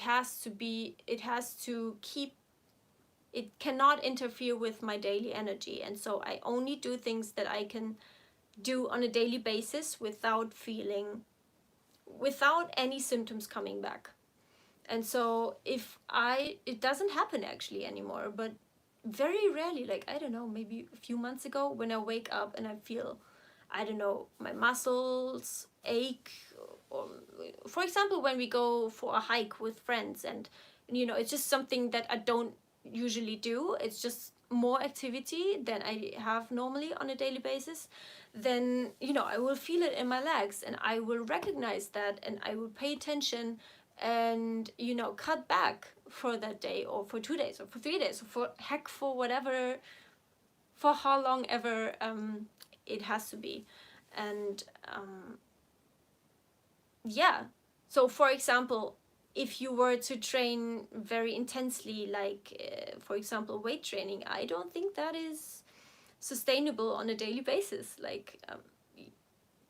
cannot interfere with my daily energy. And so I only do things that I can do on a daily basis without any symptoms coming back. And so it doesn't happen actually anymore, but very rarely, like, I don't know, maybe a few months ago, when I wake up and I feel, I don't know, my muscles ache, or for example, when we go for a hike with friends, and it's just something that I don't usually do, it's just more activity than I have normally on a daily basis, then I will feel it in my legs, and I will recognize that, and I will pay attention, and cut back for that day, or for 2 days, or for 3 days, or for whatever, for how long ever it has to be. And yeah, so for example, if you were to train very intensely, like for example weight training, I don't think that is sustainable on a daily basis. Like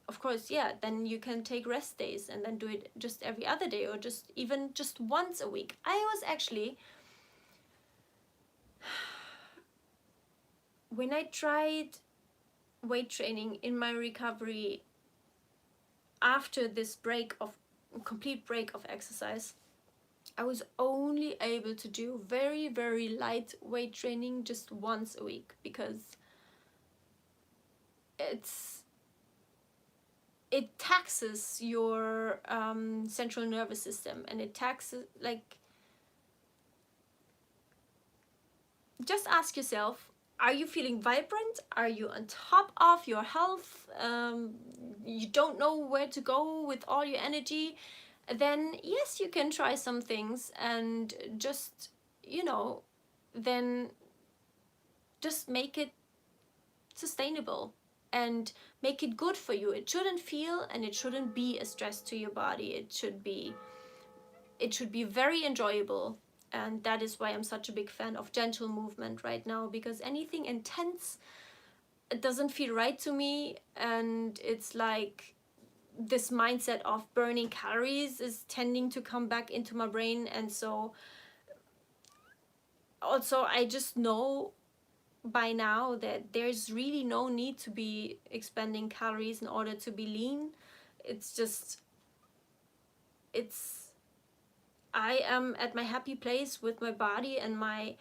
of course, yeah, then you can take rest days and then do it just every other day, or just even just once a week. I was actually, when I tried weight training in my recovery after this complete break of exercise, I was only able to do very, very light weight training just once a week, because it taxes your central nervous system, and it taxes, like, just ask yourself, are you feeling vibrant? Are you on top of your health? You don't know where to go with all your energy? Then yes, you can try some things, and just, you know, then just make it sustainable and make it good for you. It shouldn't feel and it shouldn't be a stress to your body. It should be very enjoyable. And that is why I'm such a big fan of gentle movement right now, because anything intense, it doesn't feel right to me. And it's like this mindset of burning calories is tending to come back into my brain. And so also I just know by now that there's really no need to be expending calories in order to be lean. It's just, it's, I am at my happy place with my body and my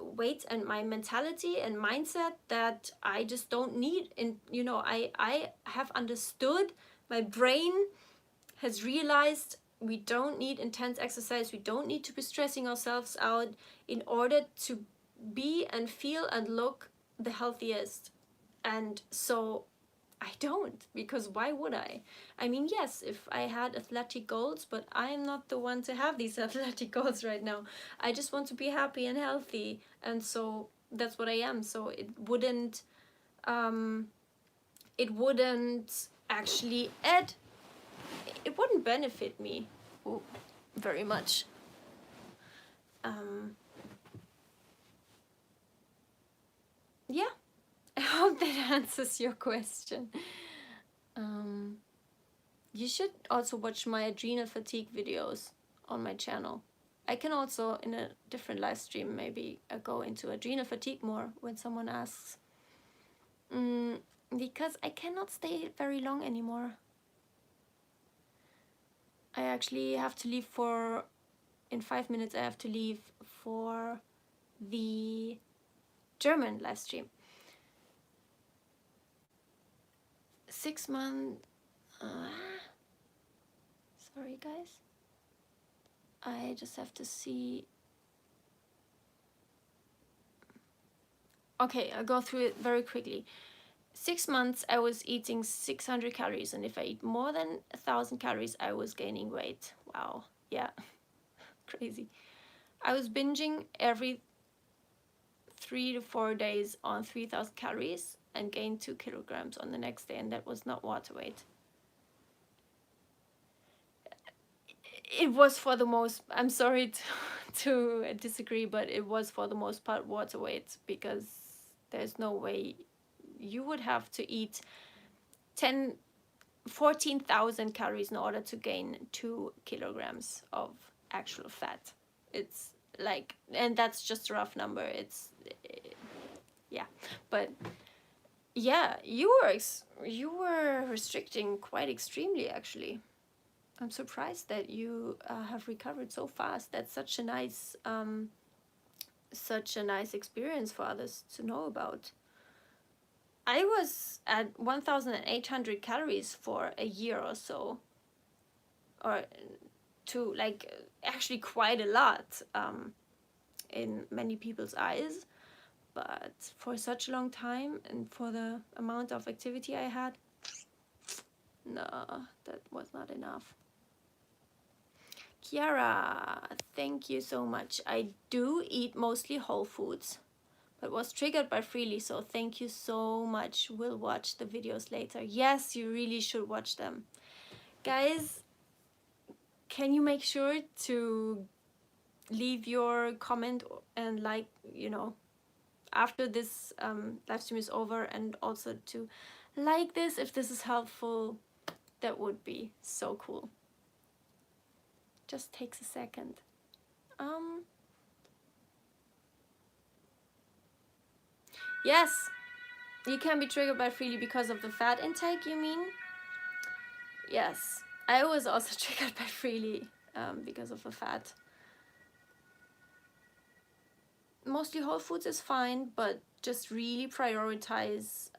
weight and my mentality and mindset, that I just don't need. And you know, I have understood, my brain has realized, we don't need intense exercise, we don't need to be stressing ourselves out in order to be and feel and look the healthiest. And so I don't, because why would I? I mean, yes, if I had athletic goals, but I'm not the one to have these athletic goals right now. I just want to be happy and healthy, and so that's what I am. So it wouldn't actually add, it wouldn't benefit me very much. Yeah, I hope that answers your question. You should also watch my adrenal fatigue videos on my channel. I can also, in a different live stream, maybe go into adrenal fatigue more when someone asks. Because I cannot stay very long anymore. I actually have to leave in 5 minutes I have to leave for the German live stream. 6 months. Sorry, guys. I just have to see. Okay, I'll go through it very quickly. 6 months I was eating 600 calories, and if I eat more than 1,000 calories, I was gaining weight. Wow, yeah, crazy. I was binging every 3 to 4 days on 3,000 calories and gained 2 kilograms on the next day, and that was not water weight. It was for the most, I'm sorry to disagree, but it was for the most part water weight, because there's no way you would have to eat 14,000 calories in order to gain 2 kilograms of actual fat. It's like, and that's just a rough number. It's, yeah, but yeah, you were restricting quite extremely, actually. I'm surprised that you have recovered so fast. That's such a nice experience for others to know about. I was at 1,800 calories for a year or so, or to, like, actually quite a lot in many people's eyes, but for such a long time and for the amount of activity I had, no, that was not enough. Kiara, thank you so much. I do eat mostly whole foods, but was triggered by Freely, so thank you so much. We'll watch the videos later. Yes, you really should watch them. Guys, can you make sure to leave your comment and, like, you know, after this live stream is over, and also to like this if this is helpful. That would be so cool. Just takes a second. Yes, you can be triggered by Freely because of the fat intake, you mean? Yes, I was also triggered by Freely because of the fat. Mostly whole foods is fine, but just really prioritize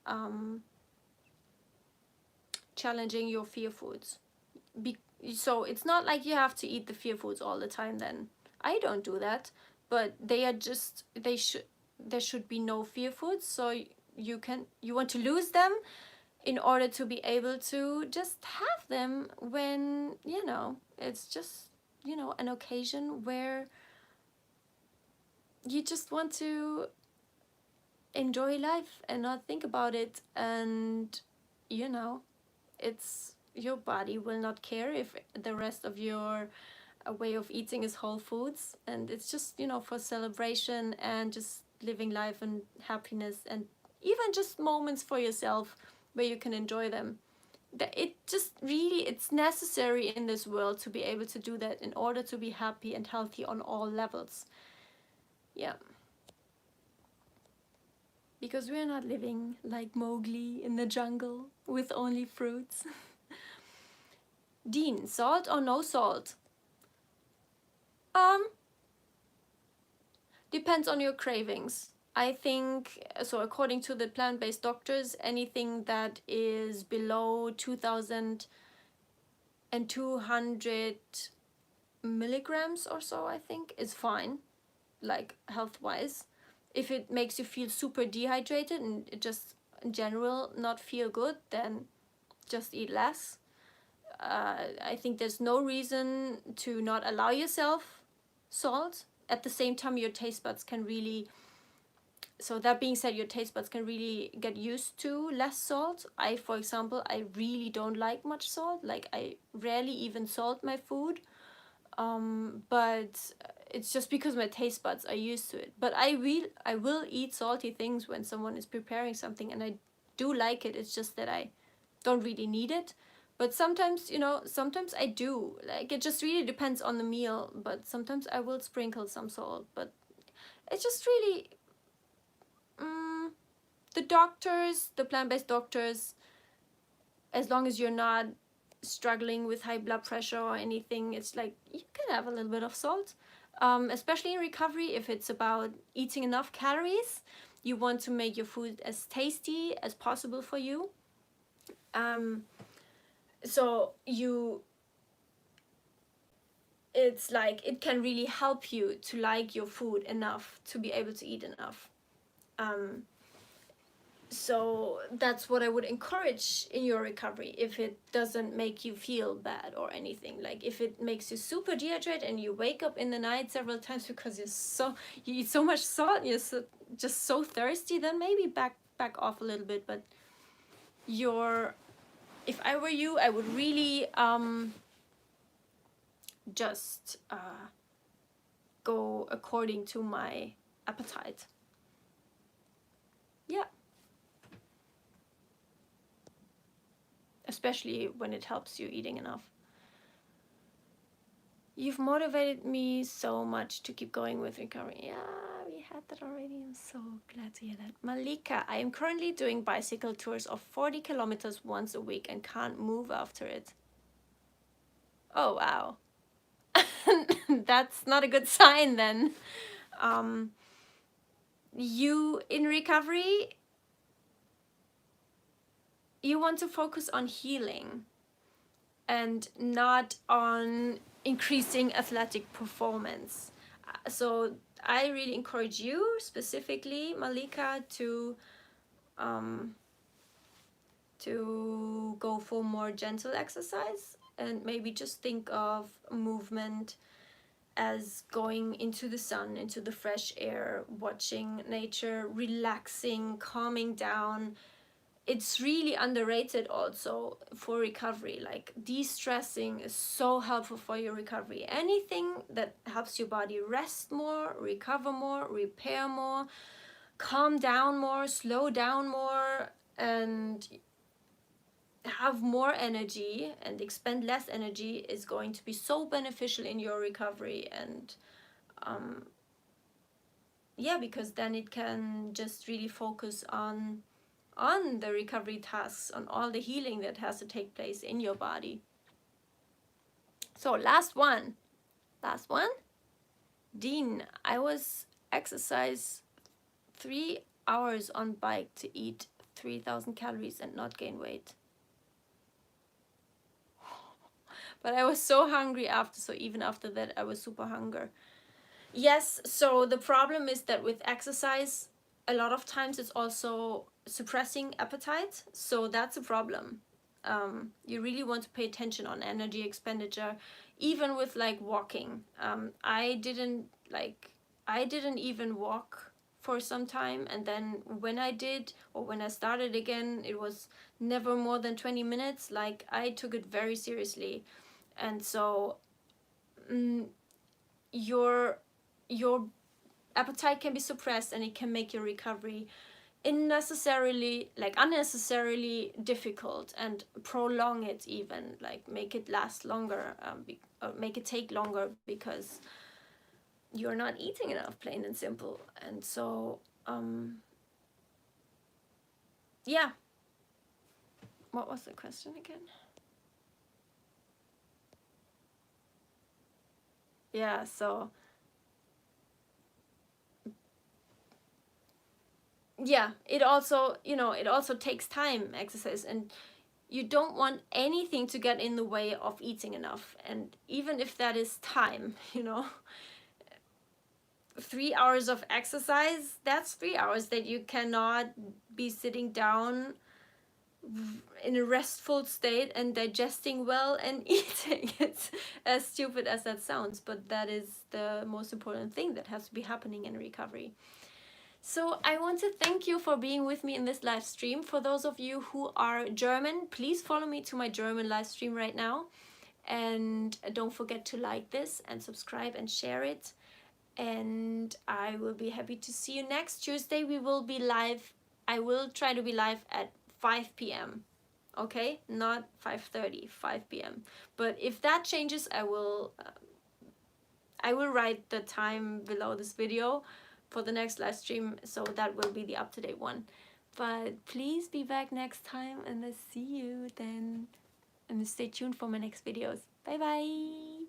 challenging your fear foods. So it's not like you have to eat the fear foods all the time then. I don't do that, but they are just, there should be no fear foods. So you want to lose them in order to be able to just have them when, you know, it's just, you know, an occasion where you just want to enjoy life and not think about it. And, you know, it's, your body will not care if the rest of your way of eating is whole foods. And it's just, you know, for celebration and just living life and happiness, and even just moments for yourself where you can enjoy them. That it just really, it's necessary in this world to be able to do that in order to be happy and healthy on all levels. Yeah, because we're not living like Mowgli in the jungle with only fruits. Dean, salt or no salt? Depends on your cravings. I think, so according to the plant-based doctors, anything that is below 2,200 milligrams or so, I think, is fine, like health-wise. If it makes you feel super dehydrated and it just in general not feel good, then just eat less. I think there's no reason to not allow yourself salt. At the same time, your taste buds can really, so that being said, your taste buds can really get used to less salt. For example, I really don't like much salt. Like, I rarely even salt my food. But it's just because my taste buds are used to it. But I will eat salty things when someone is preparing something, and I do like it. It's just that I don't really need it. But sometimes, you know, sometimes I do. Like, it just really depends on the meal. But sometimes I will sprinkle some salt. But it's just really, the doctors, the plant-based doctors, as long as you're not struggling with high blood pressure or anything, it's like you can have a little bit of salt, especially in recovery. If it's about eating enough calories, you want to make your food as tasty as possible for you. So it's like, it can really help you to like your food enough to be able to eat enough. So that's what I would encourage in your recovery, if it doesn't make you feel bad or anything. Like, if it makes you super dehydrated and you wake up in the night several times because you eat so much salt and you're just so thirsty, then maybe back off a little bit. But if I were you, I would really just go according to my appetite. Yeah. Especially when it helps you eating enough. You've motivated me so much to keep going with recovery. Yeah, we had that already. I'm so glad to hear that. Malika, I am currently doing bicycle tours of 40 kilometers once a week and can't move after it. Oh, wow. That's not a good sign then. You, in recovery, you want to focus on healing and not on increasing athletic performance. So I really encourage you, specifically Malika, to go for more gentle exercise, and maybe just think of movement as going into the sun, into the fresh air, watching nature, relaxing, calming down. It's really underrated also for recovery. Like, de-stressing is so helpful for your recovery. Anything that helps your body rest more, recover more, repair more, calm down more, slow down more, and have more energy and expend less energy is going to be so beneficial in your recovery. And yeah, because then it can just really focus on the recovery tasks, on all the healing that has to take place in your body. So last one. Dean, I was exercise 3 hours on bike to eat 3,000 calories and not gain weight. But I was so hungry after, so even after that I was super hungry. Yes, so the problem is that with exercise, a lot of times it's also suppressing appetite, so that's a problem. You really want to pay attention on energy expenditure, even with like walking. I didn't even walk for some time, and then when I did, or when I started again, it was never more than 20 minutes. Like, I took it very seriously. And so your your appetite can be suppressed, and it can make your recovery unnecessarily difficult, and prolong it, even like make it last longer, or make it take longer, because you're not eating enough, plain and simple. And so yeah, what was the question again? Yeah, so yeah, it also, it also takes time, exercise, and you don't want anything to get in the way of eating enough. And even if that is time, 3 hours of exercise, that's 3 hours that you cannot be sitting down in a restful state and digesting well and eating. It's as stupid as that sounds, but that is the most important thing that has to be happening in recovery. So I want to thank you for being with me in this live stream. For those of you who are German, please follow me to my German live stream right now. And don't forget to like this and subscribe and share it. And I will be happy to see you next Tuesday. We will be live. I will try to be live at 5 p.m. Okay, not 5:30, 5 p.m. But if that changes, I will write the time below this video for the next live stream, so that will be the up-to-date one. But please be back next time, and I'll see you then. And stay tuned for my next videos. Bye bye.